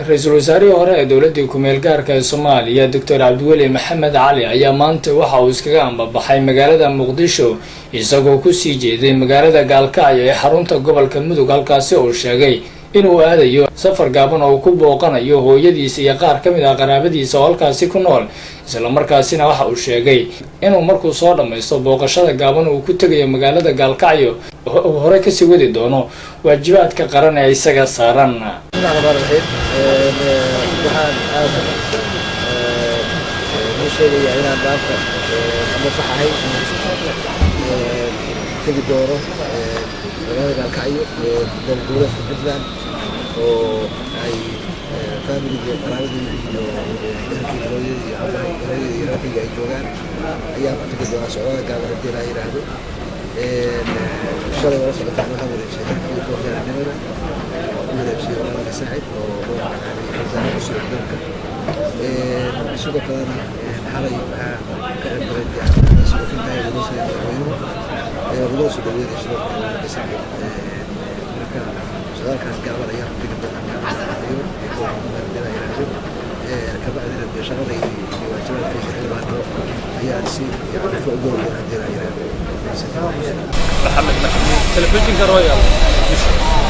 ra-iisul wasaarihii hore ee dowladii ku-meel gaarka ee Soomaaliya Dr. Cabdiweli Maxamed Cali ayaa maanta waxa uu iskaga ambabaxay magaalada Muqdisho isagoo ku sii jeeday magaalada Gaalkacyo ee xarunta gobolka Mudug halkaas oo sheegay inuu aadayo safar gaaban oo ku booqanayo hooyadiisa iyo qaar ka mid ah qaraabadiisa oo halkaasi ku nool isla markaasina waxa uu sheegay inuu markuu soo dhameysto booqashada gaaban uu ku tagayo magaalada Gaalkacyo oo hore ka sii wadi doono waajibaadka qaran ee isaga saaran. محمد محمود تلفزيون رويال.